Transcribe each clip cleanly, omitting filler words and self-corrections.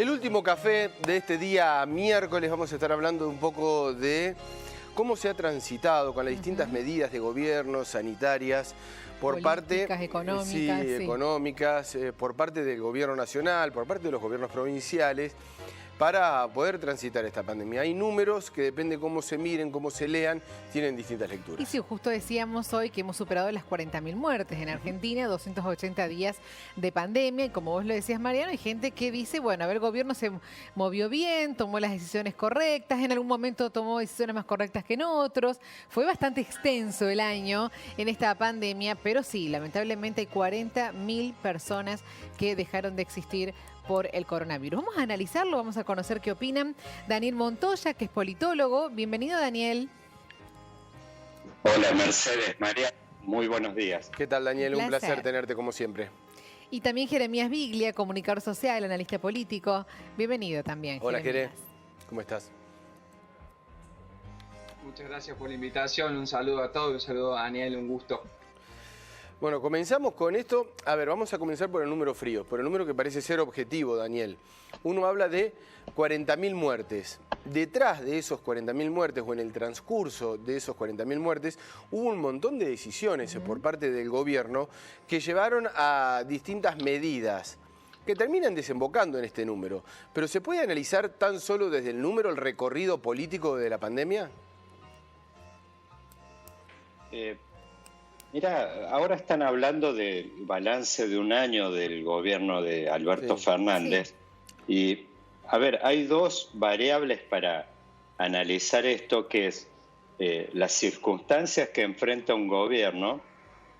el último café de este día miércoles vamos a estar hablando un poco de cómo se ha transitado con las distintas medidas de gobierno, sanitarias, por parte económicas, por parte del gobierno nacional, por parte de los gobiernos provinciales, para poder transitar esta pandemia. Hay números que depende cómo se miren, cómo se lean, tienen distintas lecturas. Y sí, justo decíamos hoy que hemos superado las 40.000 muertes en Argentina, 280 días de pandemia, y como vos lo decías, Mariano, hay gente que dice, bueno, a ver, el gobierno se movió bien, tomó las decisiones correctas, en algún momento tomó decisiones más correctas que en otros. Fue bastante extenso el año en esta pandemia, pero sí, lamentablemente hay 40.000 personas que dejaron de existir por el coronavirus. Vamos a analizarlo, vamos a conocer qué opinan. Daniel Montoya, que es politólogo. Bienvenido, Daniel. Hola, Mercedes, María. Muy buenos días. ¿Qué tal, Daniel? Un placer tenerte como siempre. Y también Jeremías Biglia, comunicador social, analista político. Bienvenido también, Hola, Jeremías. ¿Cómo estás? Muchas gracias por la invitación. Un saludo a todos, un saludo a Daniel, un gusto. Bueno, comenzamos con esto. A ver, vamos a comenzar por el número frío, por el número que parece ser objetivo, Daniel. Uno habla de 40.000 muertes. Detrás de esos 40.000 muertes, o en el transcurso de esos 40.000 muertes, hubo un montón de decisiones por parte del gobierno que llevaron a distintas medidas que terminan desembocando en este número. Pero ¿se puede analizar tan solo desde el número el recorrido político de la pandemia? Mira, ahora están hablando del balance de un año del gobierno de Alberto Fernández. Y, a ver, hay dos variables para analizar esto, que es las circunstancias que enfrenta un gobierno,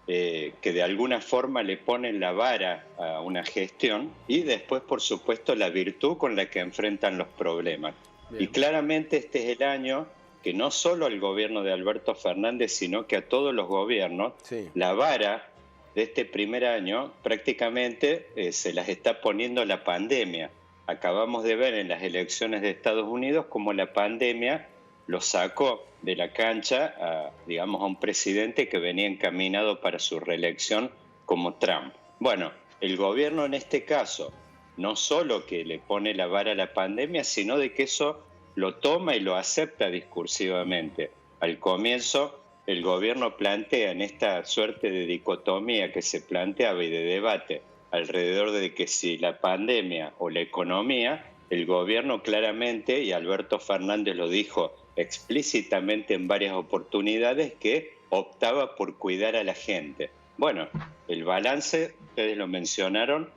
que de alguna forma le ponen la vara a una gestión, y después, por supuesto, la virtud con la que enfrentan los problemas. Bien. Y claramente este es el año que no solo al gobierno de Alberto Fernández, sino que a todos los gobiernos, la vara de este primer año prácticamente se las está poniendo la pandemia. Acabamos de ver en las elecciones de Estados Unidos cómo la pandemia lo sacó de la cancha a, digamos, a un presidente que venía encaminado para su reelección como Trump. Bueno, el gobierno en este caso no solo que le pone la vara a la pandemia, sino de que eso lo toma y lo acepta discursivamente. Al comienzo, el gobierno plantea en esta suerte de dicotomía que se planteaba y de debate alrededor de que si la pandemia o la economía, el gobierno claramente, y Alberto Fernández lo dijo explícitamente en varias oportunidades, que optaba por cuidar a la gente. Bueno, el balance, ustedes lo mencionaron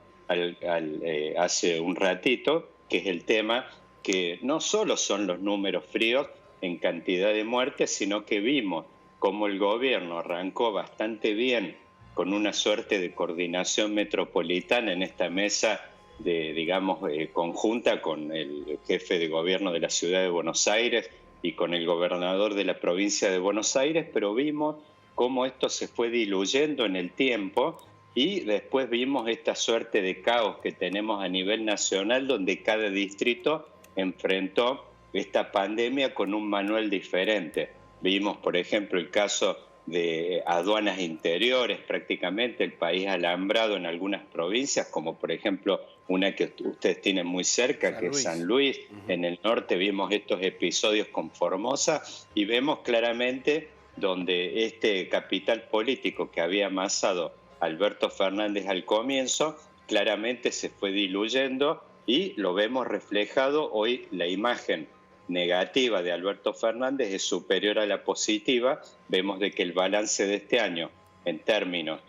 hace un ratito, que es el tema que no solo son los números fríos en cantidad de muertes, sino que vimos cómo el gobierno arrancó bastante bien con una suerte de coordinación metropolitana en esta mesa de, digamos, conjunta con el jefe de gobierno de la ciudad de Buenos Aires y con el gobernador de la provincia de Buenos Aires, pero vimos cómo esto se fue diluyendo en el tiempo y después vimos esta suerte de caos que tenemos a nivel nacional, donde cada distrito enfrentó esta pandemia con un manual diferente. Vimos, por ejemplo, el caso de aduanas interiores, prácticamente el país alambrado en algunas provincias, como por ejemplo una que ustedes tienen muy cerca, que es San Luis. En el norte vimos estos episodios con Formosa y vemos claramente donde este capital político que había amasado Alberto Fernández al comienzo, claramente se fue diluyendo. Y lo vemos reflejado hoy, la imagen negativa de Alberto Fernández es superior a la positiva. Vemos de que el balance de este año, en términos,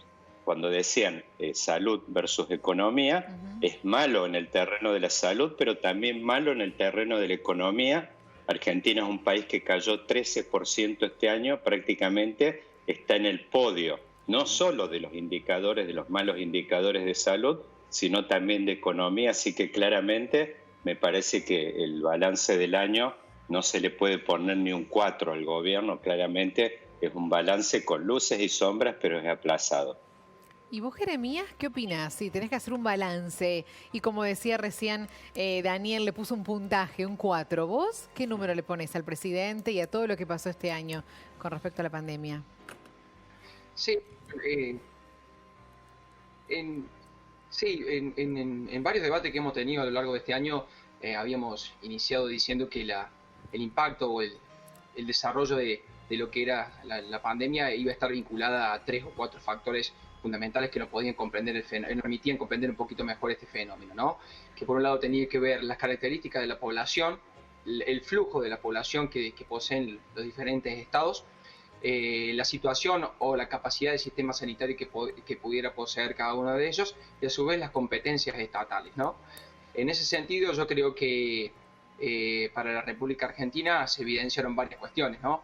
cuando decían salud versus economía, es malo en el terreno de la salud, pero también malo en el terreno de la economía. Argentina es un país que cayó 13% este año, prácticamente está en el podio, no solo de los indicadores, de los malos indicadores de salud, sino también de economía, así que claramente me parece que el balance del año no se le puede poner ni un 4 al gobierno, claramente es un balance con luces y sombras, pero es aplazado. ¿Y vos, Jeremías, qué opinás? Si tenés que hacer un balance, y como decía recién Daniel, le puso un puntaje, un 4. ¿Vos qué número le pones al presidente y a todo lo que pasó este año con respecto a la pandemia? Sí, Sí, en varios debates que hemos tenido a lo largo de este año, habíamos iniciado diciendo que el impacto o el desarrollo de lo que era la pandemia iba a estar vinculada a 3 o 4 factores fundamentales que nos podían comprender nos permitían comprender un poquito mejor este fenómeno, ¿no? Que por un lado tenía que ver las características de la población, el flujo de la población que poseen los diferentes estados, la situación o la capacidad del sistema sanitario que pudiera poseer cada uno de ellos, y a su vez las competencias estatales, ¿no? En ese sentido, yo creo que para la República Argentina se evidenciaron varias cuestiones, ¿no?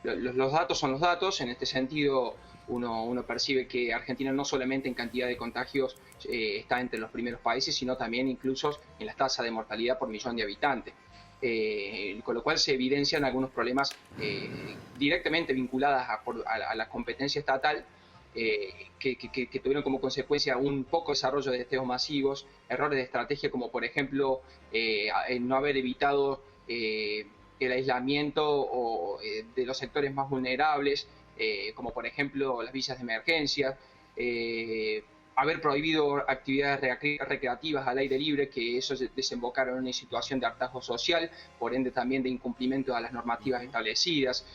Los datos son los datos. En este sentido, uno percibe que Argentina no solamente en cantidad de contagios está entre los primeros países, sino también incluso en las tasas de mortalidad por millón de habitantes. Con lo cual se evidencian algunos problemas directamente vinculados a la competencia estatal, que tuvieron como consecuencia un poco desarrollo de testeos masivos, errores de estrategia como por ejemplo no haber evitado el aislamiento de los sectores más vulnerables, como por ejemplo las villas de emergencia, haber prohibido actividades recreativas al aire libre, que eso desembocaron en una situación de hartazgo social, por ende también de incumplimiento a las normativas establecidas.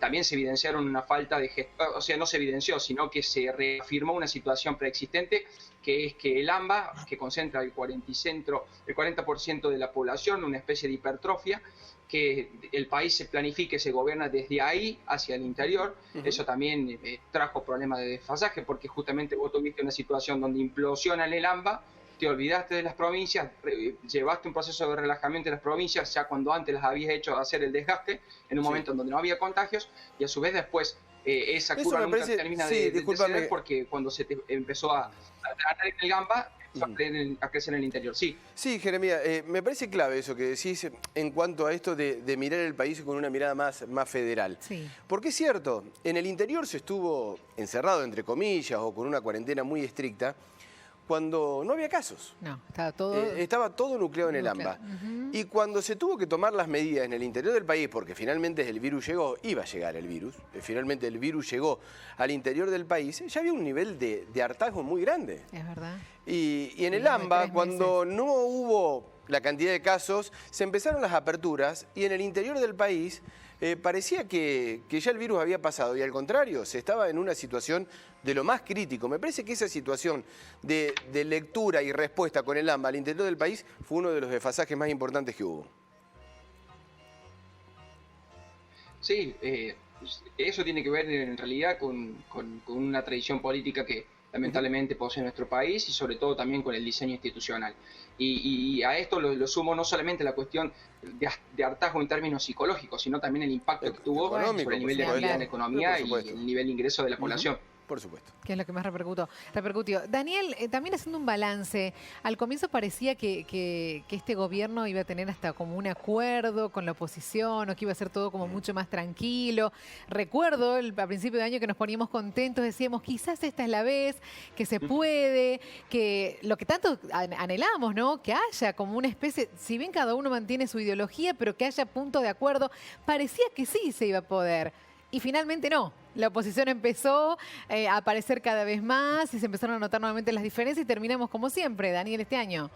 También se evidenciaron una falta de gestión, o sea, no se evidenció, sino que se reafirmó una situación preexistente, que es que el AMBA, que concentra el 40% de la población, una especie de hipertrofia, que el país se planifique, se gobierna desde ahí hacia el interior. Eso también trajo problemas de desfasaje, porque justamente vos tuviste una situación donde implosiona el AMBA, te olvidaste de las provincias, llevaste un proceso de relajamiento de las provincias, ya cuando antes las habías hecho hacer el desgaste, en un momento en donde no había contagios, y a su vez después esa curva nunca termina de descender, porque cuando se empezó a tratar el AMBA, a crecer en el interior, sí. Sí, Jeremías, me parece clave eso que decís en cuanto a esto de mirar el país con una mirada más federal. Sí. Porque es cierto, en el interior se estuvo encerrado, entre comillas, o con una cuarentena muy estricta, cuando no había casos. No, estaba todo nucleado en el AMBA. Y cuando se tuvo que tomar las medidas en el interior del país, porque finalmente el virus llegó, iba a llegar el virus, finalmente el virus llegó al interior del país, ya había un nivel de hartazgo muy grande. Es verdad. Y en el AMBA, cuando no hubo la cantidad de casos, se empezaron las aperturas y en el interior del país parecía que ya el virus había pasado y al contrario, se estaba en una situación de lo más crítico. Me parece que esa situación de lectura y respuesta con el AMBA al interior del país fue uno de los desfasajes más importantes que hubo. Sí, eso tiene que ver en realidad con una tradición política que lamentablemente posee nuestro país y sobre todo también con el diseño institucional. Y a esto lo sumo no solamente la cuestión de hartazgo en términos psicológicos, sino también el impacto que tuvo sobre el nivel de vida en la economía y el nivel de ingreso de la población. Por supuesto. Que es lo que más repercutió. Daniel, también haciendo un balance, al comienzo parecía que este gobierno iba a tener hasta como un acuerdo con la oposición o que iba a ser todo como mucho más tranquilo. Recuerdo a principio de año que nos poníamos contentos, decíamos quizás esta es la vez, que se puede, que lo que tanto anhelamos, ¿no? Que haya como una especie, si bien cada uno mantiene su ideología, pero que haya punto de acuerdo. Parecía que sí se iba a poder. Y finalmente no. La oposición empezó a aparecer cada vez más y se empezaron a notar nuevamente las diferencias y terminamos como siempre, Daniel, este año.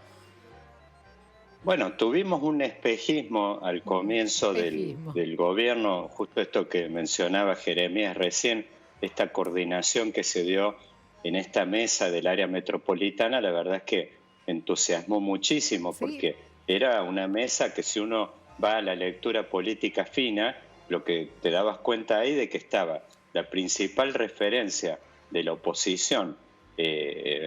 Bueno, tuvimos un espejismo al comienzo del gobierno, justo esto que mencionaba Jeremías recién, esta coordinación que se dio en esta mesa del área metropolitana, la verdad es que entusiasmó muchísimo, porque era una mesa que si uno va a la lectura política fina, lo que te dabas cuenta ahí de que estaba la principal referencia de la oposición,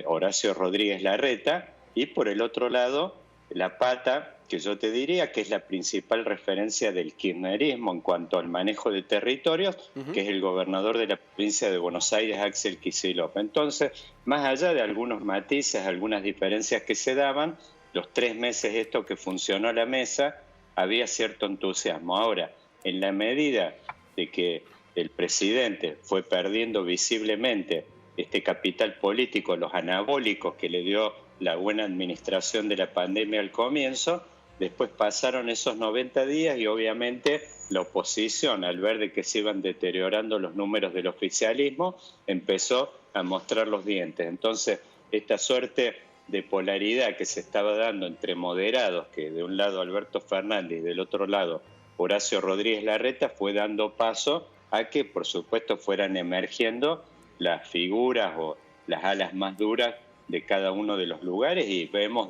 Horacio Rodríguez Larreta, y por el otro lado, la pata, que yo te diría que es la principal referencia del kirchnerismo en cuanto al manejo de territorios, que es el gobernador de la provincia de Buenos Aires, Axel Kicillof. Entonces, más allá de algunos matices, algunas diferencias que se daban, los 3 meses esto que funcionó la mesa, había cierto entusiasmo. Ahora, en la medida de que el presidente fue perdiendo visiblemente este capital político, los anabólicos que le dio la buena administración de la pandemia al comienzo, después pasaron esos 90 días y obviamente la oposición, al ver de que se iban deteriorando los números del oficialismo, empezó a mostrar los dientes. Entonces, esta suerte de polaridad que se estaba dando entre moderados, que de un lado Alberto Fernández y del otro lado Horacio Rodríguez Larreta, fue dando paso a que, por supuesto, fueran emergiendo las figuras o las alas más duras de cada uno de los lugares, y vemos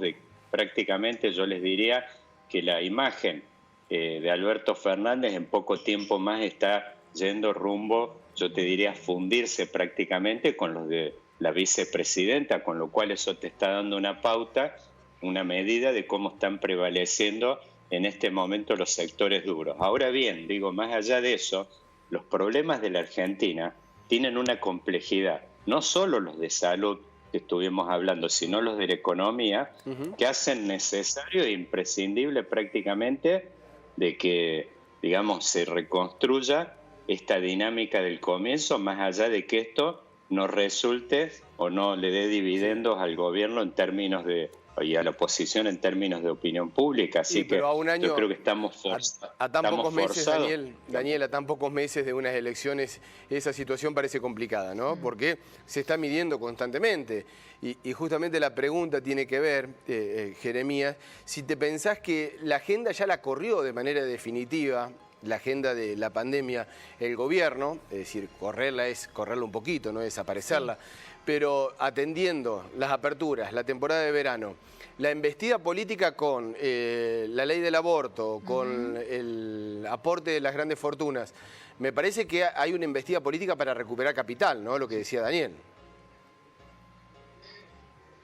prácticamente, yo les diría, que la imagen de Alberto Fernández en poco tiempo más está yendo rumbo, yo te diría, fundirse prácticamente con los de la vicepresidenta, con lo cual eso te está dando una pauta, una medida de cómo están prevaleciendo en este momento los sectores duros. Ahora bien, digo, más allá de eso, los problemas de la Argentina tienen una complejidad, no solo los de salud que estuvimos hablando, sino los de la economía, que hacen necesario e imprescindible prácticamente de que, digamos, se reconstruya esta dinámica del comienzo, más allá de que esto no resulte o no le dé dividendos al gobierno en términos de, y a la oposición en términos de opinión pública. Así que a un año, yo creo que estamos forzados. A tan pocos meses, Daniel, a tan pocos meses de unas elecciones, esa situación parece complicada, ¿no? Porque se está midiendo constantemente. Y justamente la pregunta tiene que ver, Jeremías, si te pensás que la agenda ya la corrió de manera definitiva, la agenda de la pandemia, el gobierno, es decir, correrla es correrla un poquito, no desaparecerla, pero atendiendo las aperturas, la temporada de verano, la embestida política con la ley del aborto, con el aporte de las grandes fortunas, me parece que hay una embestida política para recuperar capital, ¿no? Lo que decía Daniel.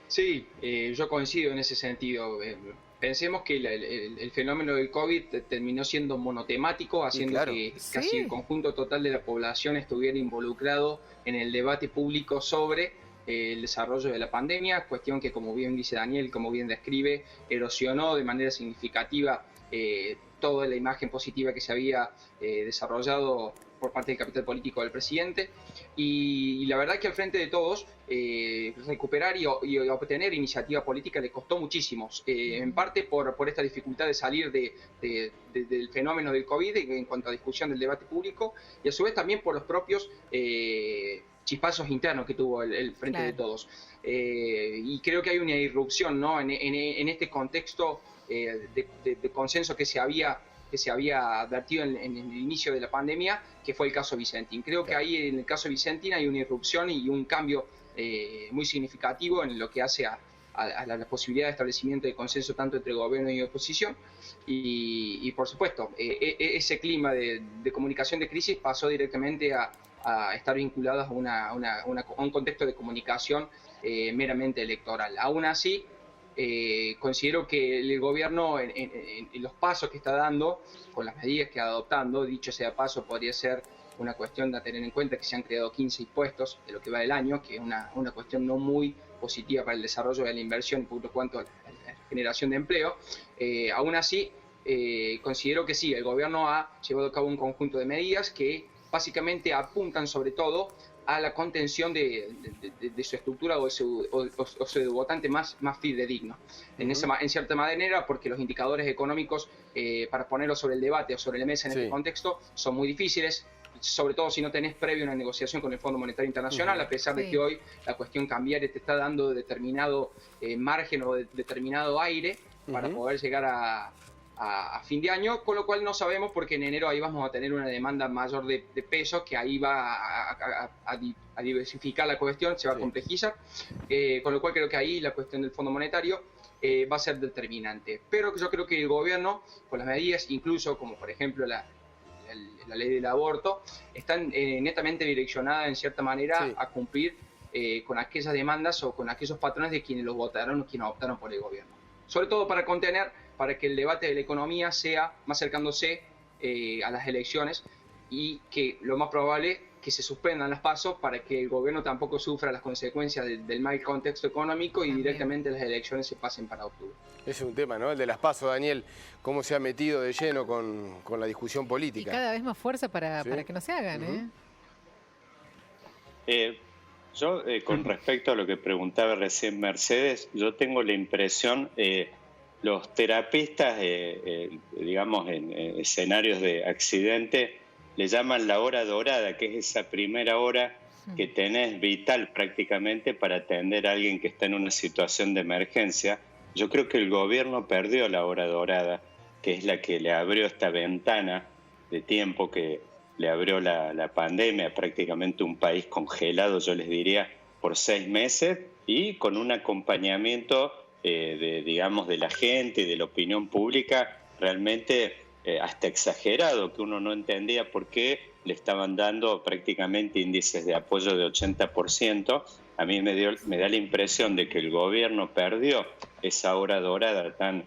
Sí, yo coincido en ese sentido. Pensemos que el fenómeno del COVID terminó siendo monotemático, haciendo que casi el conjunto total de la población estuviera involucrado en el debate público sobre el desarrollo de la pandemia, cuestión que, como bien dice Daniel, como bien describe, erosionó de manera significativa toda la imagen positiva que se había desarrollado por parte del capital político del presidente, y la verdad que al frente de todos recuperar y obtener iniciativa política le costó muchísimo, en parte por esta dificultad de salir del fenómeno del COVID en cuanto a discusión del debate público, y a su vez también por los propios chispazos internos que tuvo el frente de todos. Y creo que hay una irrupción, ¿no? en este contexto de consenso que se había advertido en el inicio de la pandemia, que fue el caso Vicentín. Creo que ahí en el caso Vicentín hay una irrupción y un cambio muy significativo en lo que hace a la posibilidad de establecimiento de consenso tanto entre gobierno y oposición, y por supuesto ese clima de comunicación de crisis pasó directamente a estar vinculados a un contexto de comunicación meramente electoral. Aún así, considero que el gobierno en los pasos que está dando, con las medidas que está adoptando, dicho sea paso, podría ser una cuestión de tener en cuenta que se han creado 15 impuestos de lo que va del año, que es una cuestión no muy positiva para el desarrollo de la inversión y por cuanto a la generación de empleo. Aún así, considero que sí, el gobierno ha llevado a cabo un conjunto de medidas que básicamente apuntan sobre todo a la contención de su estructura o su votante más fidedigno. En cierta manera, porque los indicadores económicos, para ponerlos sobre el debate o sobre la mesa en este contexto, son muy difíciles, sobre todo si no tenés previo una negociación con el Fondo Monetario Internacional, a pesar de que hoy la cuestión cambiaria te está dando determinado margen o determinado aire para poder llegar a fin de año, con lo cual no sabemos, porque en enero ahí vamos a tener una demanda mayor de pesos, que ahí va a diversificar la cuestión, se va a complejizar, con lo cual creo que ahí la cuestión del Fondo Monetario va a ser determinante. Pero yo creo que el gobierno, con las medidas, incluso como por ejemplo la ley del aborto, están netamente direccionadas en cierta manera a cumplir con aquellas demandas o con aquellos patrones de quienes los votaron o quienes optaron por el gobierno. Sobre todo para que el debate de la economía sea más acercándose a las elecciones, y que lo más probable que se suspendan las PASO para que el gobierno tampoco sufra las consecuencias del mal contexto económico y directamente las elecciones se pasen para octubre. Es un tema, ¿no? El de las PASO, Daniel, cómo se ha metido de lleno con la discusión política. Y cada vez más fuerza para que no se hagan, Yo, con respecto a lo que preguntaba recién Mercedes, yo tengo la impresión, los terapistas, digamos, en escenarios de accidente, le llaman la hora dorada, que es esa primera hora que tenés vital prácticamente para atender a alguien que está en una situación de emergencia. Yo creo que el gobierno perdió la hora dorada, que es la que le abrió esta ventana de tiempo que le abrió la pandemia, prácticamente un país congelado, yo les diría, por 6 meses, y con un acompañamiento de la gente y de la opinión pública realmente hasta exagerado, que uno no entendía por qué le estaban dando prácticamente índices de apoyo de 80%. A mí me da la impresión de que el gobierno perdió esa hora dorada tan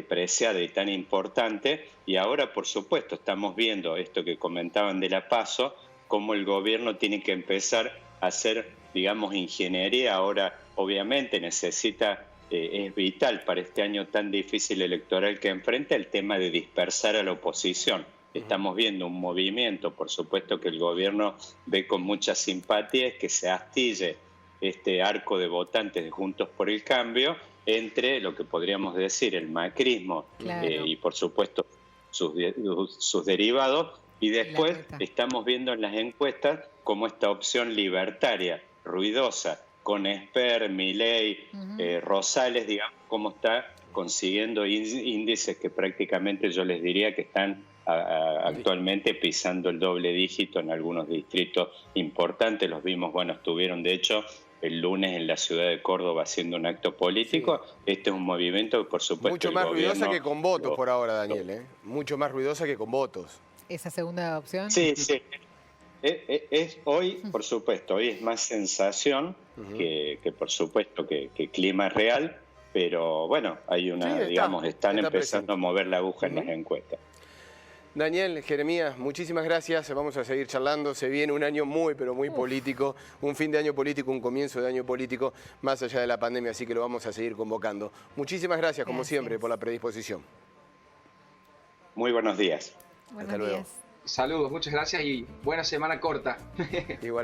preciada y tan importante, y ahora, por supuesto, estamos viendo esto que comentaban de la PASO, cómo el gobierno tiene que empezar a hacer, digamos, ingeniería. Ahora, obviamente, necesita, es vital para este año tan difícil electoral que enfrenta, el tema de dispersar a la oposición. Estamos viendo un movimiento, por supuesto, que el gobierno ve con mucha simpatía, es que se astille este arco de votantes de Juntos por el Cambio entre lo que podríamos decir el macrismo, Claro. Y por supuesto sus derivados, y después estamos viendo en las encuestas como esta opción libertaria, ruidosa, con Esper, Milei, Rosales, digamos, cómo está consiguiendo índices que prácticamente yo les diría que están actualmente pisando el doble dígito en algunos distritos importantes. Los vimos, bueno, estuvieron de hecho el lunes en la ciudad de Córdoba haciendo un acto político. Sí. Este es un movimiento que, por supuesto, mucho más ruidosa que con votos por ahora, Daniel, ¿eh? Mucho más ruidosa que con votos. ¿Esa segunda opción? Sí, sí. Hoy, por supuesto, hoy es más sensación que por supuesto, que clima real, pero bueno, hay una, sí, digamos, están empezando a mover la aguja en las encuestas. Daniel, Jeremías, muchísimas gracias. Vamos a seguir charlando. Se viene un año muy, pero muy político. Un fin de año político, un comienzo de año político, más allá de la pandemia, así que lo vamos a seguir convocando. Muchísimas gracias, como siempre, por la predisposición. Muy buenos días. Hasta luego. Saludos, muchas gracias y buena semana corta. Igual.